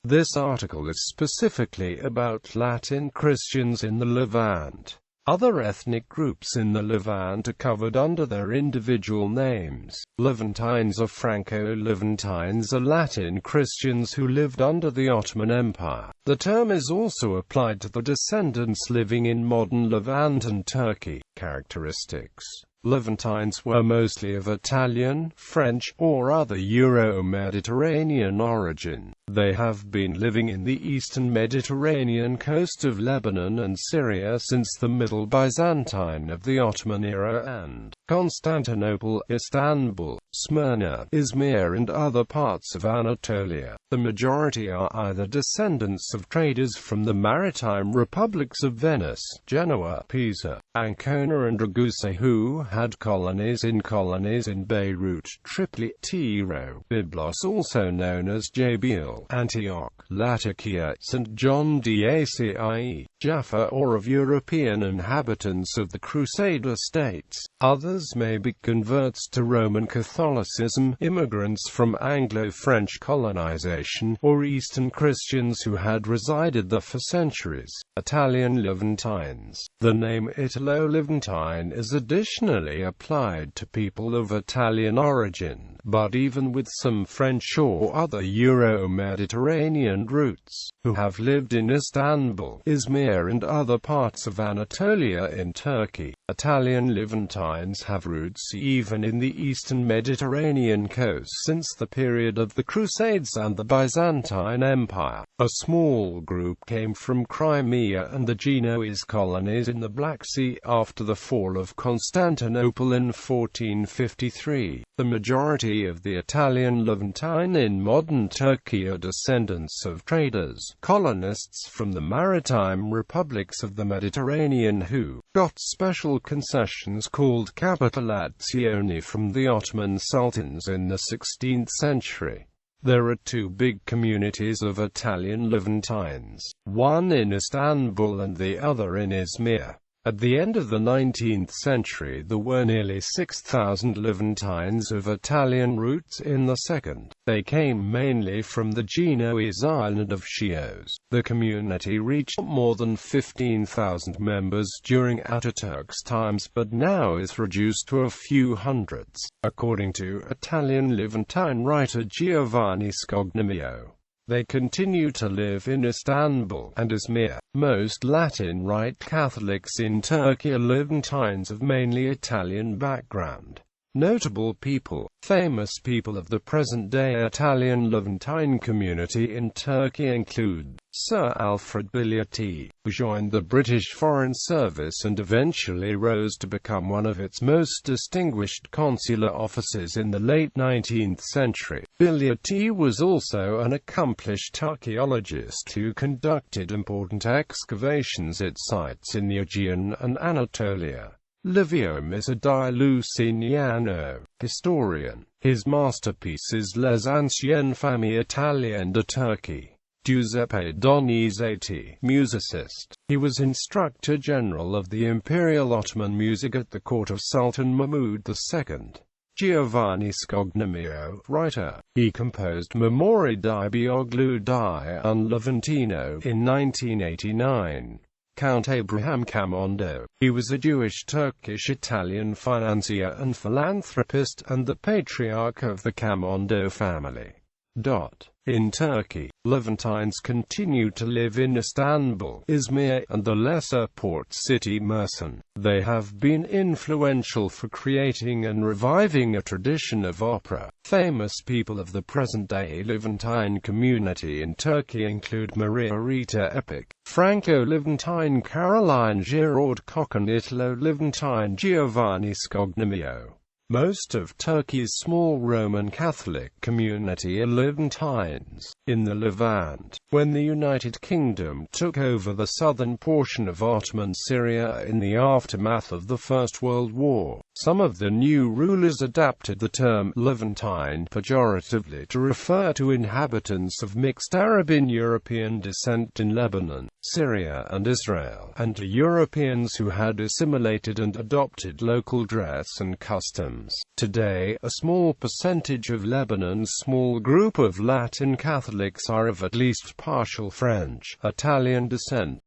This article is specifically about Latin Christians in the Levant. Other ethnic groups in the Levant are covered under their individual names. Levantines or Franco-Levantines are Latin Christians who lived under the Ottoman Empire. The term is also applied to the descendants living in modern Levant and Turkey. Characteristics: Levantines were mostly of Italian, French, or other Euro-Mediterranean origin. They have been living in the eastern Mediterranean coast of Lebanon and Syria since the Middle Byzantine of the Ottoman era and Constantinople, Istanbul, Smyrna, Izmir and other parts of Anatolia. The majority are either descendants of traders from the maritime republics of Venice, Genoa, Pisa, Ancona and Ragusa who had colonies in Beirut, Tripoli, Tiro, Byblos also known as Jabil, Antioch, Latakia, St. John d'Acie, Jaffa, or of European inhabitants of the Crusader states. Others may be converts to Roman Catholicism, immigrants from Anglo-French colonization, or Eastern Christians who had resided there for centuries. Italian Levantines. The name Italo-Levantine is additionally applied to people of Italian origin, but even with some French or other Euro-Mediterranean roots, who have lived in Istanbul, Izmir and other parts of Anatolia in Turkey. Italian Levantines have roots even in the eastern Mediterranean coast since the period of the Crusades and the Byzantine Empire. A small group came from Crimea and the Genoese colonies in the Black Sea after the fall of Constantinople in 1453. The majority of the Italian Levantine in modern Turkey are descendants of traders, colonists from the maritime republics of the Mediterranean who got special concessions called capitolazioni from the Ottoman sultans in the 16th century. There are two big communities of Italian Levantines, one in Istanbul and the other in Izmir. At the end of the 19th century there were nearly 6,000 Levantines of Italian roots in the second. They came mainly from the Genoese island of Chios. The community reached more than 15,000 members during Ataturk's times but now is reduced to a few hundreds, according to Italian Levantine writer Giovanni Scognamio. They continue to live in Istanbul and Izmir. Most Latin Rite Catholics in Turkey are Levantines of mainly Italian background. Notable people, famous people of the present-day Italian Levantine community in Turkey include Sir Alfred Biliati, who joined the British Foreign Service and eventually rose to become one of its most distinguished consular officers in the late 19th century. Biliati was also an accomplished archaeologist who conducted important excavations at sites in the Aegean and Anatolia. Livio Misadai Lucignano, historian. His masterpiece is Les Anciennes Familles Italiennes de Turquie. Giuseppe Donizetti, musicist. He was Instructor General of the Imperial Ottoman music at the court of Sultan Mahmud II. Giovanni Scognamio, writer. He composed Memorie di Bioglu di un Levantino in 1989. Count Abraham Camondo. He was a Jewish Turkish-Italian financier and philanthropist, and the patriarch of the Camondo family. In Turkey, Levantines continue to live in Istanbul, Izmir, and the lesser port city Mersin. They have been influential for creating and reviving a tradition of opera. Famous people of the present-day Levantine community in Turkey include Maria Rita Epic, Franco-Levantine Caroline Giraud-Koch and Italo-Levantine Giovanni Scognamio. Most of Turkey's small Roman Catholic community are Levantines. In the Levant, when the United Kingdom took over the southern portion of Ottoman Syria in the aftermath of the First World War, Some of the new rulers adapted the term Levantine pejoratively to refer to inhabitants of mixed Arab and European descent in Lebanon, Syria and Israel, and to Europeans who had assimilated and adopted local dress and customs. Today, a small percentage of Lebanon's small group of Latin Catholics are of at least partial French, Italian descent.